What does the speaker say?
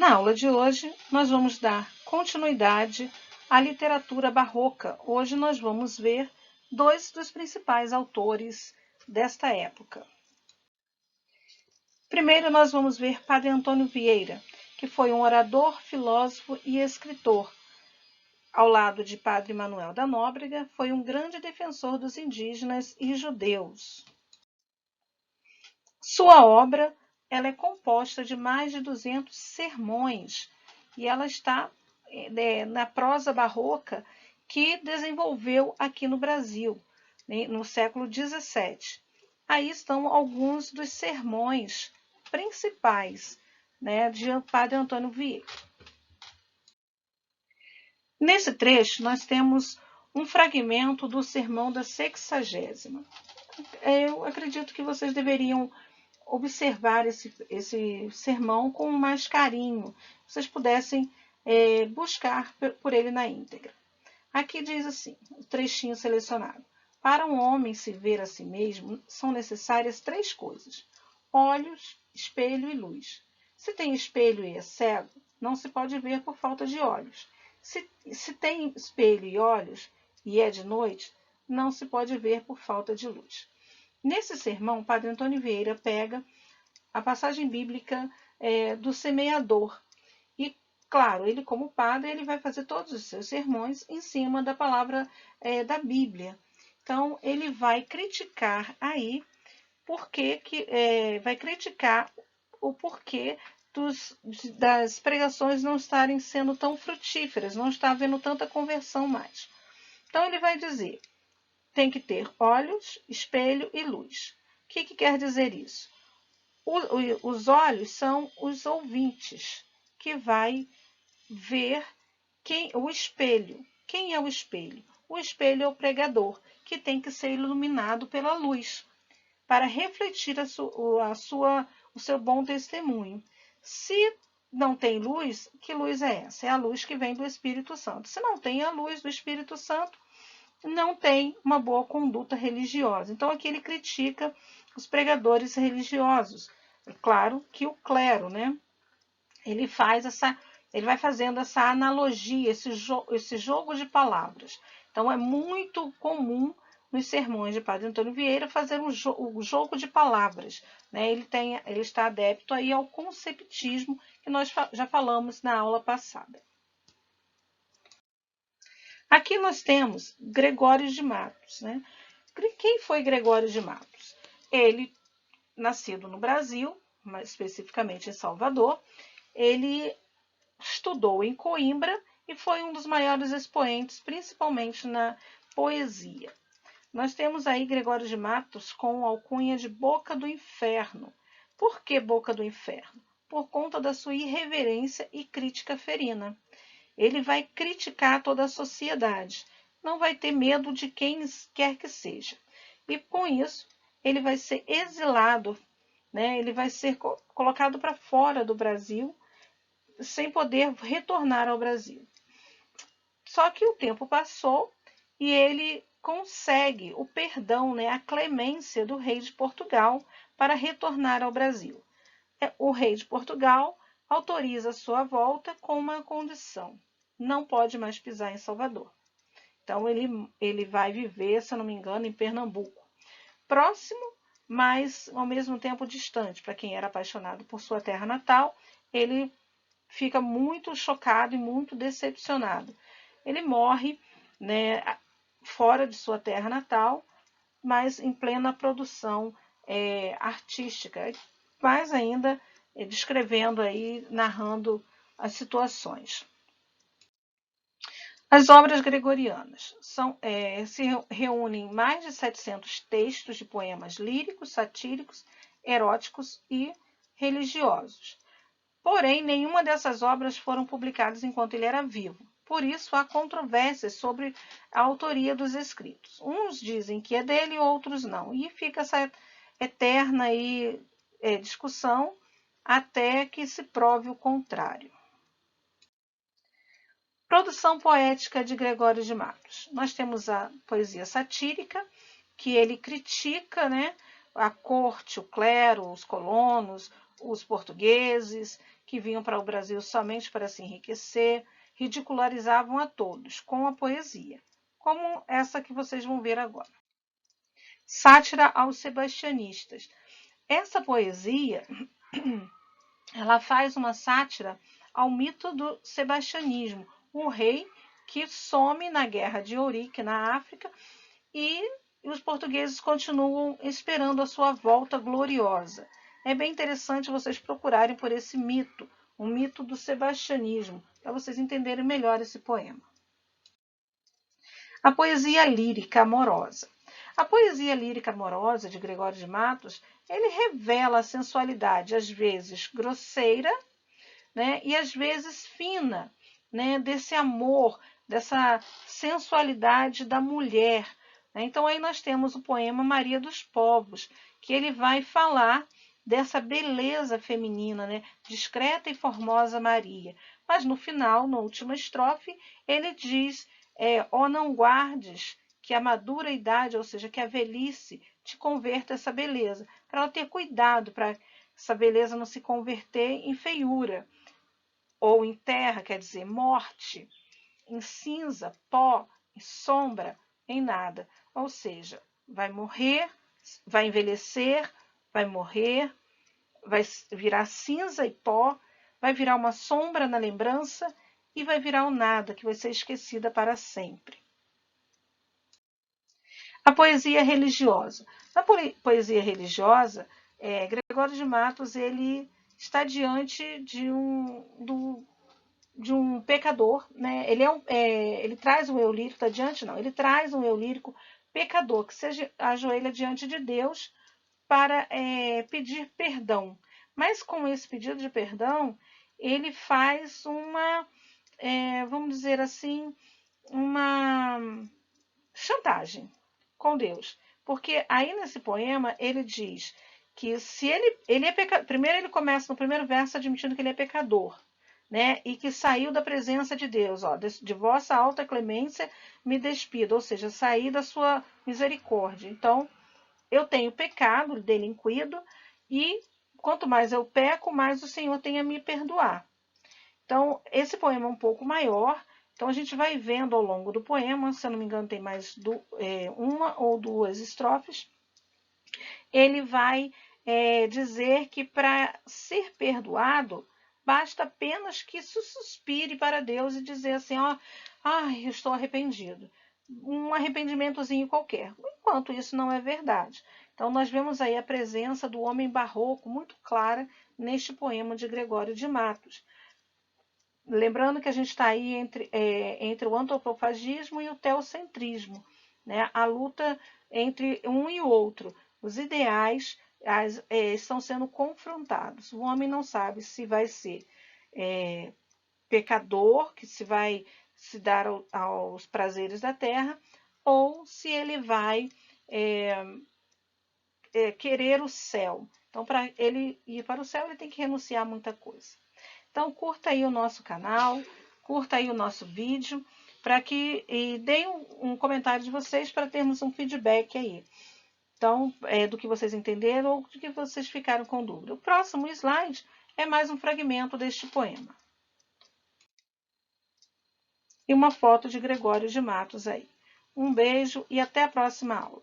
Na aula de hoje, nós vamos dar continuidade à literatura barroca. Hoje nós vamos ver dois dos principais autores desta época. Primeiro nós vamos ver Padre Antônio Vieira, que foi um orador, filósofo e escritor. Ao lado de Padre Manuel da Nóbrega, foi um grande defensor dos indígenas e judeus. Sua obra ela é composta de mais de 200 sermões e ela está na prosa barroca que desenvolveu aqui no Brasil, no século XVII. Aí estão alguns dos sermões principais de Padre Antônio Vieira. Nesse trecho, nós temos um fragmento do Sermão da Sexagésima. Eu acredito que vocês deveriam observar esse sermão com mais carinho, vocês pudessem buscar por ele na íntegra. Aqui diz assim, o trechinho selecionado. Para um homem se ver a si mesmo, são necessárias 3 coisas: olhos, espelho e luz. Se tem espelho e é cego, não se pode ver por falta de olhos. Se tem espelho e olhos, e é de noite, não se pode ver por falta de luz. Nesse sermão, Padre Antônio Vieira pega a passagem bíblica do semeador. E, claro, ele como padre, ele vai fazer todos os seus sermões em cima da palavra da Bíblia. Então, ele vai criticar aí vai criticar o porquê das pregações não estarem sendo tão frutíferas, não está havendo tanta conversão mais. Então, ele vai dizer, tem que ter olhos, espelho e luz. O que quer dizer isso? Os olhos são os ouvintes, que vai ver o espelho. Quem é o espelho? O espelho é o pregador, que tem que ser iluminado pela luz, para refletir o seu bom testemunho. Se não tem luz, que luz é essa? É a luz que vem do Espírito Santo. Se não tem a luz do Espírito Santo, não tem uma boa conduta religiosa. Então, aqui ele critica os pregadores religiosos. É claro que o clero, ele vai fazendo essa analogia, esse jogo de palavras. Então, é muito comum nos sermões de Padre Antônio Vieira fazer um jogo de palavras. Ele está adepto aí ao conceptismo, que nós já falamos na aula passada. Aqui nós temos Gregório de Matos. Quem foi Gregório de Matos? Ele, nascido no Brasil, mais especificamente em Salvador, ele estudou em Coimbra e foi um dos maiores expoentes, principalmente na poesia. Nós temos aí Gregório de Matos com a alcunha de Boca do Inferno. Por que Boca do Inferno? Por conta da sua irreverência e crítica ferina. Ele vai criticar toda a sociedade, não vai ter medo de quem quer que seja. E com isso, ele vai ser exilado, ele vai ser colocado para fora do Brasil, sem poder retornar ao Brasil. Só que o tempo passou e ele consegue o perdão, a clemência do rei de Portugal para retornar ao Brasil. O rei de Portugal autoriza sua volta com uma condição: não pode mais pisar em Salvador. Então, ele vai viver, se eu não me engano, em Pernambuco. Próximo, mas ao mesmo tempo distante. Para quem era apaixonado por sua terra natal, ele fica muito chocado e muito decepcionado. Ele morre fora de sua terra natal, mas em plena produção artística. Mais ainda, descrevendo aí, narrando as situações. As obras gregorianas se reúnem em mais de 700 textos de poemas líricos, satíricos, eróticos e religiosos. Porém, nenhuma dessas obras foram publicadas enquanto ele era vivo. Por isso, há controvérsias sobre a autoria dos escritos. Uns dizem que é dele, outros não. E fica essa eterna discussão até que se prove o contrário. Produção poética de Gregório de Matos. Nós temos a poesia satírica, que ele critica a corte, o clero, os colonos, os portugueses, que vinham para o Brasil somente para se enriquecer, ridicularizavam a todos com a poesia, como essa que vocês vão ver agora. Sátira aos sebastianistas. Essa poesia, ela faz uma sátira ao mito do sebastianismo, o rei que some na guerra de Ourique, na África, e os portugueses continuam esperando a sua volta gloriosa. É bem interessante vocês procurarem por esse mito, o mito do sebastianismo, para vocês entenderem melhor esse poema. A poesia lírica amorosa. A poesia lírica amorosa de Gregório de Matos, ele revela a sensualidade, às vezes grosseira, né, e às vezes fina, né, desse amor, dessa sensualidade da mulher. Né? Então aí nós temos o poema Maria dos Povos, que ele vai falar dessa beleza feminina, né, discreta e formosa Maria. Mas no final, na última estrofe, ele diz: ó, não guardes que a madura idade, ou seja, que a velhice, te converta essa beleza, para ela ter cuidado para essa beleza não se converter em feiura, ou em terra, quer dizer, morte, em cinza, pó, em sombra, em nada. Ou seja, vai morrer, vai envelhecer, vai morrer, vai virar cinza e pó, vai virar uma sombra na lembrança e vai virar um nada, que vai ser esquecida para sempre. A poesia religiosa. Na poesia religiosa, Gregório de Matos ele está diante de um pecador, né? Ele traz um eu lírico, está diante não, ele traz um eu lírico pecador, que se ajoelha diante de Deus para pedir perdão. Mas com esse pedido de perdão, ele faz vamos dizer assim, uma chantagem com Deus. Porque aí nesse poema ele diz que se ele é pecador, primeiro ele começa no primeiro verso admitindo que ele é pecador, né? E que saiu da presença de Deus, ó, de vossa alta clemência me despido, ou seja, saí da sua misericórdia. Então, eu tenho pecado, delinquido, e quanto mais eu peco, mais o Senhor tem a me perdoar. Então, esse poema é um pouco maior, então a gente vai vendo ao longo do poema, se eu não me engano tem mais uma ou duas estrofes, ele vai dizer que para ser perdoado, basta apenas que se suspire para Deus e dizer assim, ó, ai, eu estou arrependido. Um arrependimentozinho qualquer. Enquanto isso não é verdade. Então nós vemos aí a presença do homem barroco muito clara neste poema de Gregório de Matos. Lembrando que a gente está aí entre o antropofagismo e o teocentrismo, né? A luta entre um e o outro. Os ideais estão sendo confrontados. O homem não sabe se vai ser pecador, que se vai se dar aos prazeres da terra, ou se ele vai querer o céu. Então, para ele ir para o céu, ele tem que renunciar a muita coisa. Então, curta aí o nosso canal, curta aí o nosso vídeo, e deem um comentário de vocês para termos um feedback aí. Então, do que vocês entenderam ou do que vocês ficaram com dúvida. O próximo slide é mais um fragmento deste poema. E uma foto de Gregório de Matos aí. Um beijo e até a próxima aula.